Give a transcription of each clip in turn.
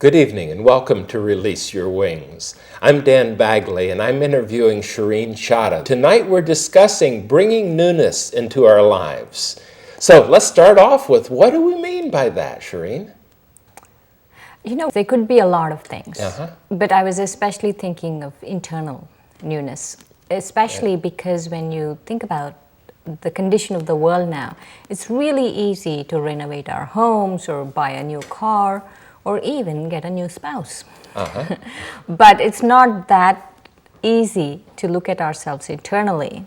Good evening and welcome to Release Your Wings. I'm Dan Bagley and I'm interviewing Shireen Chada. Tonight we're discussing bringing newness into our lives. So let's start off with, what do we mean by that, Shireen? You know, there could be a lot of things, but I was especially thinking of internal newness, especially because when you think about the condition of the world now, it's really easy to renovate our homes or buy a new car or even get a new spouse. But it's not that easy to look at ourselves internally.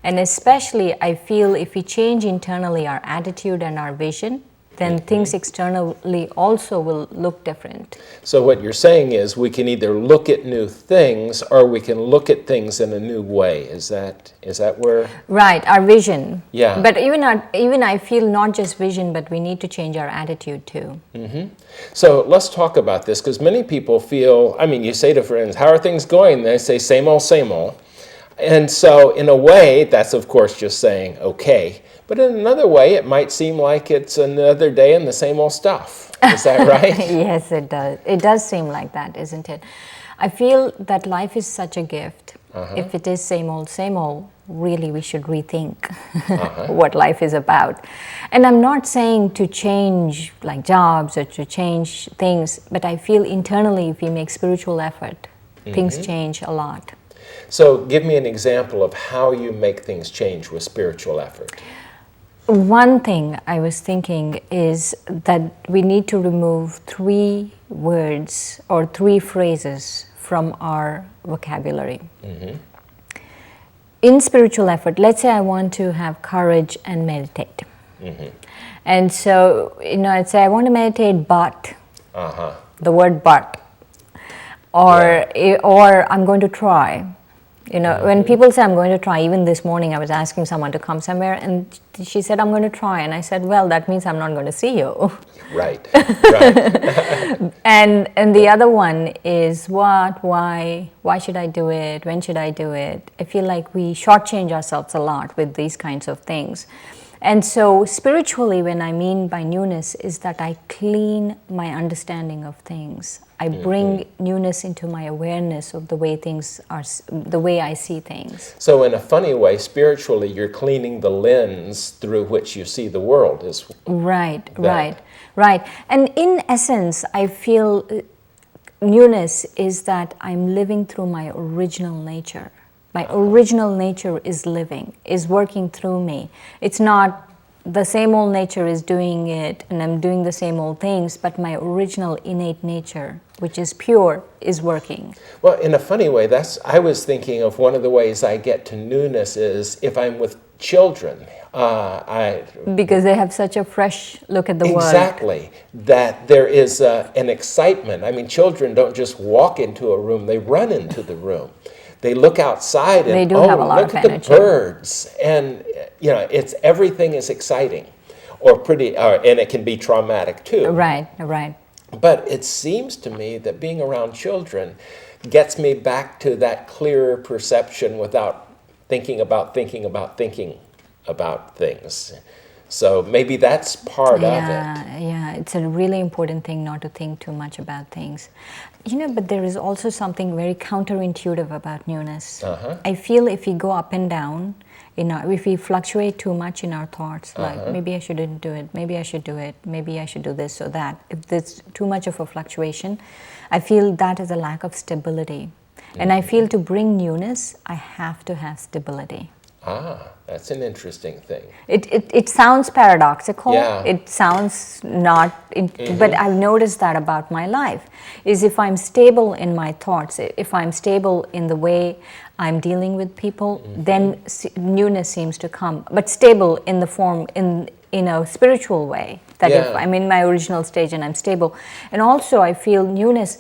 And especially, I feel if we change internally our attitude and our vision, then things externally also will look different. So what you're saying is we can either look at new things or we can look at things in a new way. Is that where? Right, our vision. Yeah. But even I feel not just vision, but we need to change our attitude too. So let's talk about this, because many people feel, you say to friends, how are things going? They say, same old, same old. And so in a way, that's of course just saying, okay. But in another way, it might seem like it's another day and the same old stuff. Is that right? Yes, it does. It does seem like that, isn't it? I feel that life is such a gift. If it is same old, really we should rethink what life is about. And I'm not saying to change like jobs or to change things, but I feel internally if we make spiritual effort, things change a lot. So give me an example of how you make things change with spiritual effort. One thing I was thinking is that we need to remove 3 words or 3 phrases from our vocabulary. In spiritual effort, let's say I want to have courage and meditate. And so, I'd say I want to meditate, but, the word but, or I'm going to try. When people say I'm going to try, even this morning I was asking someone to come somewhere and she said, I'm going to try. And I said, well, that means I'm not going to see you. Right. And the other one is what, why should I do it? When should I do it? I feel like we shortchange ourselves a lot with these kinds of things. And so spiritually, when I mean by newness is that I clean my understanding of things. I bring newness into my awareness of the way things are, the way I see things. So in a funny way, spiritually, you're cleaning the lens through which you see the world. Right. And in essence, I feel newness is that I'm living through my original nature. My original nature is living, is working through me. It's not the same old nature is doing it and I'm doing the same old things, but my original innate nature, which is pure, is working. Well, in a funny way, I was thinking of one of the ways I get to newness is if I'm with children. Because they have such a fresh look at the world. Exactly. That there is an excitement. Children don't just walk into a room, they run into the room. They look outside and, they do have a lot look of at energy. The birds. And, everything is exciting and it can be traumatic too. Right. But it seems to me that being around children gets me back to that clearer perception without thinking about things. So maybe that's part of it. Yeah, it's a really important thing not to think too much about things. But there is also something very counterintuitive about newness. I feel if we go up and down, if we fluctuate too much in our thoughts, like maybe I shouldn't do it, maybe I should do it, maybe I should do this or that. If there's too much of a fluctuation, I feel that is a lack of stability. And I feel to bring newness, I have to have stability. That's an interesting thing. It sounds paradoxical. Yeah. It sounds not, but I've noticed that about my life, is if I'm stable in my thoughts, if I'm stable in the way I'm dealing with people, then newness seems to come. But stable in the form, in a spiritual way, that if I'm in my original stage and I'm stable. And also I feel newness,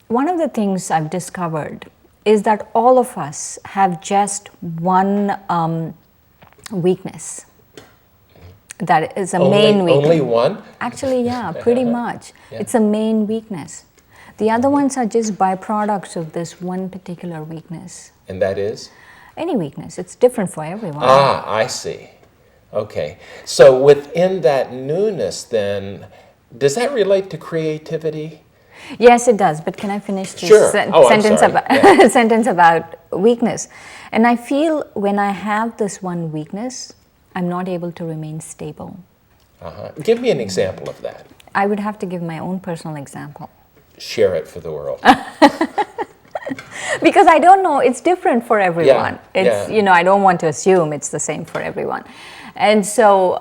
one of the things I've discovered is that all of us have just one weakness. That is a main weakness. Only one? Actually, yeah, pretty much. Yeah. It's a main weakness. The other ones are just byproducts of this one particular weakness. And that is? Any weakness. It's different for everyone. I see. Okay. So within that newness then, does that relate to creativity? Yes, it does. But can I finish this Sure. sentence I'm sorry. about Yeah. sentence about weakness? And I feel when I have this one weakness, I'm not able to remain stable. Give me an example of that. I would have to give my own personal example. Share it for the world. Because I don't know, it's different for everyone. It's, yeah. I don't want to assume it's the same for everyone. And so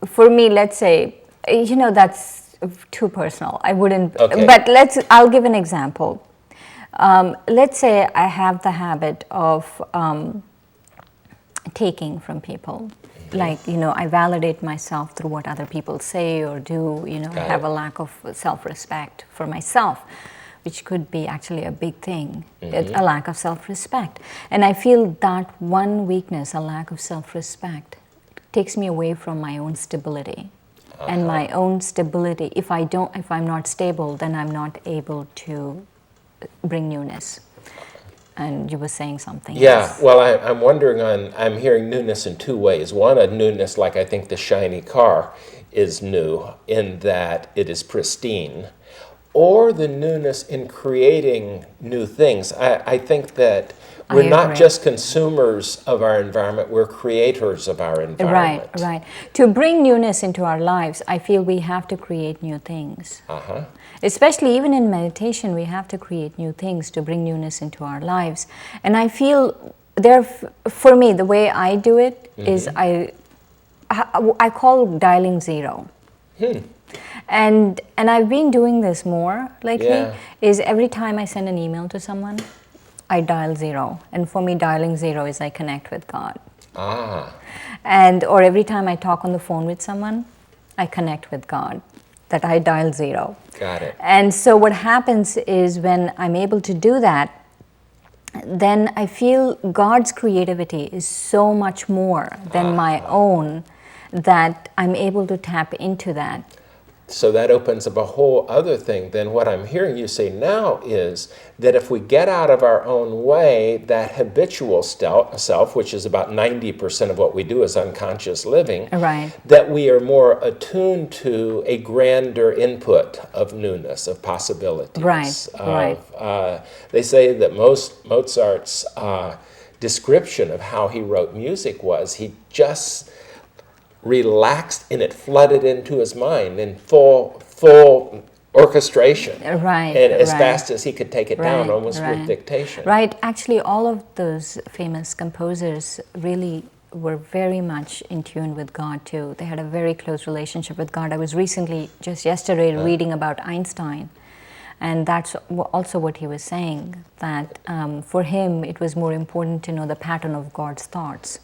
for me, let's say, that's too personal. I wouldn't, Okay. but I'll give an example. Let's say I have the habit of taking from people. Like, I validate myself through what other people say or do, I have a lack of self-respect for myself, which could be actually a big thing, a lack of self-respect. And I feel that one weakness, a lack of self-respect, takes me away from my own stability. And my own stability, if I'm not stable, then I'm not able to bring newness. And you were saying something. Yeah, else. well, I'm wondering I'm hearing newness in two ways. One, a newness like I think the shiny car is new in that it is pristine, or the newness in creating new things. I think that we're not just consumers of our environment, we're creators of our environment. Right. To bring newness into our lives, I feel we have to create new things. Especially even in meditation, we have to create new things to bring newness into our lives. And I feel for me, the way I do it is I call dialing zero. And I've been doing this more lately, is every time I send an email to someone, I dial zero. And for me, dialing zero is I connect with God. Or every time I talk on the phone with someone, I connect with God. That I dial zero. Got it. And so what happens is when I'm able to do that, then I feel God's creativity is so much more than my own that I'm able to tap into that. So that opens up a whole other thing. Then what I'm hearing you say now is that if we get out of our own way, that habitual self, which is about 90% of what we do is unconscious living, that we are more attuned to a grander input of newness, of possibilities. They say that Mozart's description of how he wrote music was he just relaxed and it flooded into his mind in full orchestration. And as fast as he could take it down, almost with dictation. Actually, all of those famous composers really were very much in tune with God too. They had a very close relationship with God. I was recently, just yesterday, reading about Einstein. And that's also what he was saying, that for him it was more important to know the pattern of God's thoughts.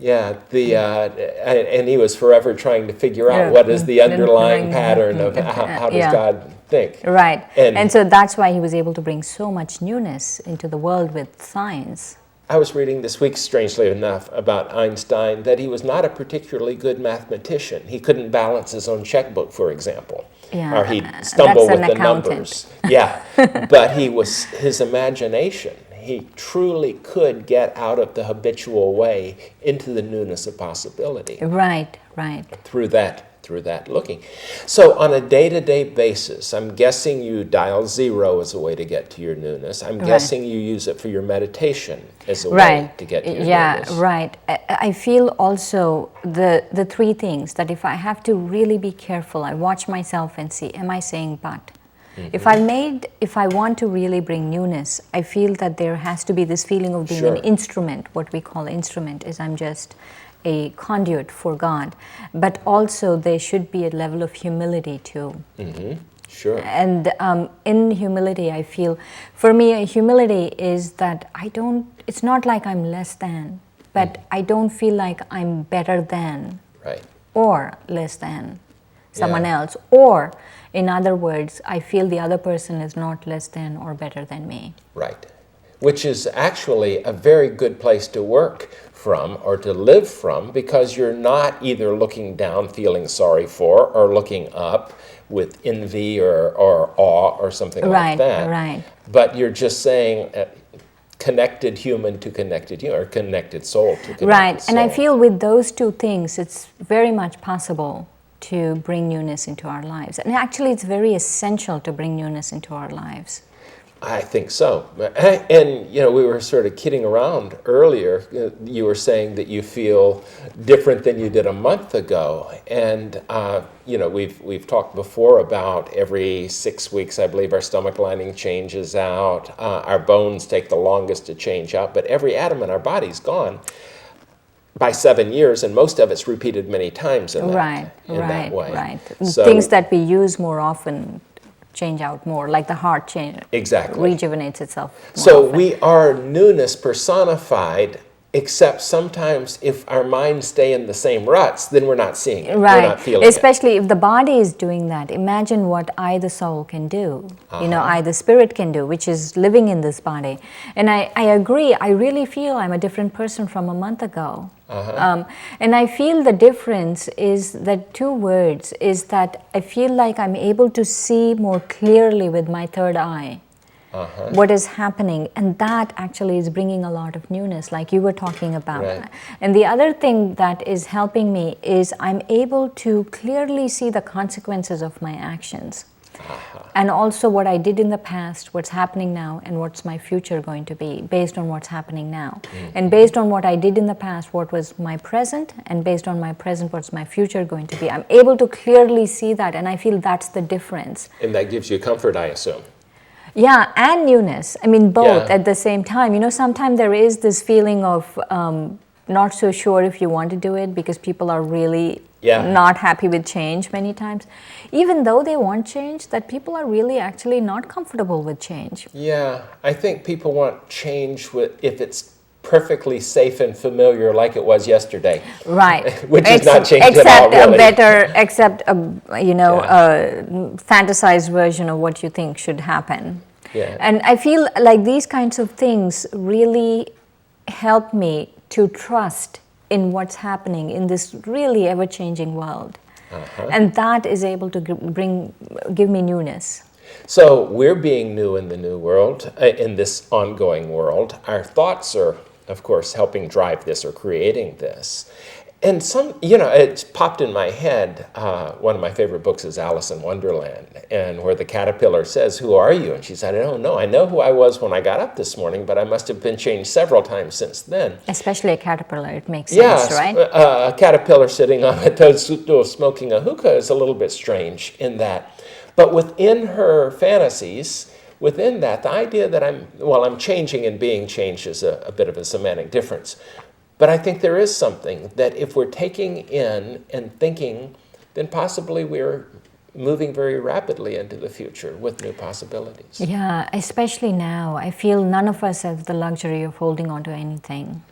And he was forever trying to figure out what is the underlying pattern of how does God think. And so that's why he was able to bring so much newness into the world with science. I was reading this week, strangely enough, about Einstein, that he was not a particularly good mathematician. He couldn't balance his own checkbook, for example. Or he'd stumble with the numbers. But his imagination. He truly could get out of the habitual way into the newness of possibility. Through that looking. So on a day-to-day basis, I'm guessing you dial zero as a way to get to your newness. I'm guessing you use it for your meditation as a way to get to your newness. I feel also the three things, that if I have to really be careful, I watch myself and see, am I saying but? If I want to really bring newness, I feel that there has to be this feeling of being an instrument. What we call instrument is I'm just a conduit for God. But also there should be a level of humility too. And in humility, I feel, for me, humility is that it's not like I'm less than, but I don't feel like I'm better than or less than someone else. Or, in other words, I feel the other person is not less than or better than me. Which is actually a very good place to work from or to live from, because you're not either looking down feeling sorry for or looking up with envy or awe or something like that. But you're just saying connected human to connected human, or connected soul to connected soul. And I feel with those two things, it's very much possible to bring newness into our lives. And actually, it's very essential to bring newness into our lives. I think so. And, we were sort of kidding around earlier. You were saying that you feel different than you did a month ago. And, we've talked before about every 6 weeks, I believe, our stomach lining changes out. Our bones take the longest to change out. But every atom in our body's gone by 7 years, and most of it's repeated many times in that way. Right. So, things that we use more often change out more, like the heart rejuvenates itself more so often. we are newness personified, except sometimes if our minds stay in the same ruts, then we're not seeing it. Right. We're not feeling Especially if the body is doing that. Imagine what I, the soul, can do. I, the spirit, can do, which is living in this body. And I agree. I really feel I'm a different person from a month ago. And I feel the difference is that 2 words is that I feel like I'm able to see more clearly with my third eye what is happening, and that actually is bringing a lot of newness, like you were talking about. Right. And the other thing that is helping me is I'm able to clearly see the consequences of my actions. And also what I did in the past, what's happening now, and what's my future going to be based on what's happening now. And based on what I did in the past, what was my present, and based on my present, what's my future going to be. I'm able to clearly see that, and I feel that's the difference. And that gives you comfort, I assume. Yeah, and newness. I mean, both at the same time. Sometimes there is this feeling of not so sure if you want to do it because people are really not happy with change many times. Even though they want change, that people are really actually not comfortable with change. Yeah, I think people want change if it's perfectly safe and familiar like it was yesterday. Right. Which is not changed at all, really. Except a fantasized version of what you think should happen. Yeah. And I feel like these kinds of things really help me to trust in what's happening in this really ever-changing world. And that is able to give me newness. So we're being new in the new world, in this ongoing world. Our thoughts are, of course, helping drive this or creating this. And it's popped in my head. One of my favorite books is Alice in Wonderland, and where the caterpillar says, "Who are you?" And she said, "I don't know. I know who I was when I got up this morning, but I must have been changed several times since then." Especially a caterpillar, it makes sense, right? A caterpillar sitting on a toadstool smoking a hookah is a little bit strange in that. But within her fantasies, within that, the idea that I'm changing and being changed is a bit of a semantic difference. But I think there is something that if we're taking in and thinking, then possibly we're moving very rapidly into the future with new possibilities. Yeah, especially now. I feel none of us have the luxury of holding on to anything.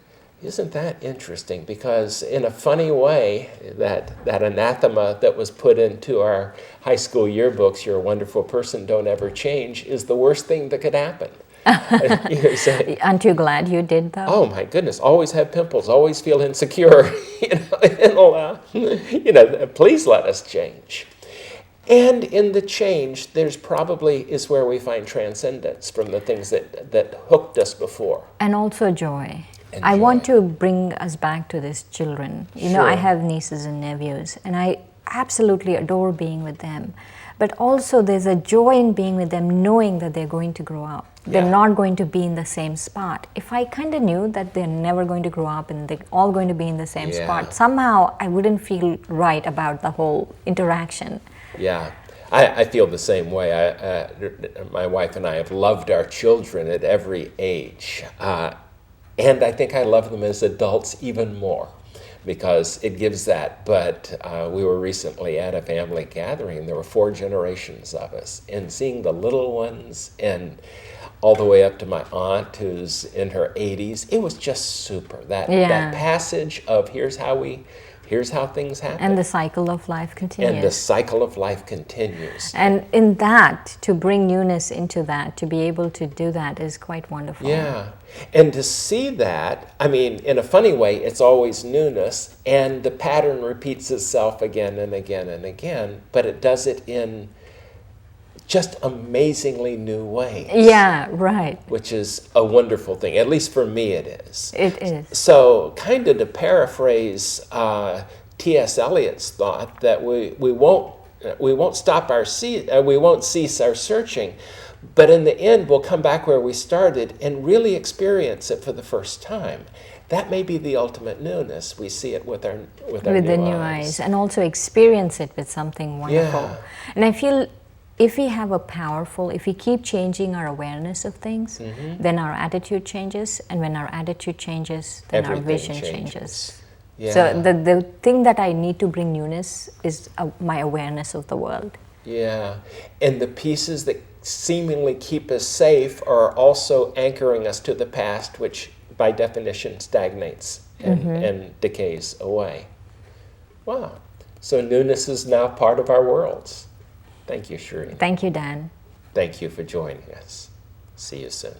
Isn't that interesting? Because in a funny way, that anathema that was put into our high school yearbooks, "You're a wonderful person, don't ever change," is the worst thing that could happen. Aren't you glad you did, though? Oh my goodness! Always have pimples. Always feel insecure. Please let us change. And in the change, there's probably is where we find transcendence from the things that hooked us before. And also joy. I want to bring us back to these children. I have nieces and nephews, and I absolutely adore being with them. But also there's a joy in being with them, knowing that they're going to grow up. They're not going to be in the same spot. If I kind of knew that they're never going to grow up and they're all going to be in the same spot, somehow I wouldn't feel right about the whole interaction. Yeah, I feel the same way. My wife and I have loved our children at every age. And I think I love them as adults even more because it gives that. But we were recently at a family gathering. There were 4 generations of us. And seeing the little ones and all the way up to my aunt who's in her 80s, it was just super. That passage of here's how things happen. And the cycle of life continues. And the cycle of life continues. And in that, to bring newness into that, to be able to do that is quite wonderful. Yeah. And to see that, I mean, in a funny way, it's always newness, and the pattern repeats itself again and again and again, but it does it in just amazingly new ways. Yeah, right. Which is a wonderful thing. At least for me it is. It is. So kind of to paraphrase T.S. Eliot's thought that we won't stop we won't cease our searching, but in the end we'll come back where we started and really experience it for the first time. That may be the ultimate newness. We see it with the new eyes, and also experience it with something wonderful. Yeah. And I feel if we keep changing our awareness of things, then our attitude changes, and when our attitude changes, then Everything our vision changes. changes. Yeah. So the thing that I need to bring newness is my awareness of the world. Yeah, and the pieces that seemingly keep us safe are also anchoring us to the past, which by definition stagnates and decays away. Wow. So newness is now part of our worlds. Thank you, Shireen. Thank you, Dan. Thank you for joining us. See you soon.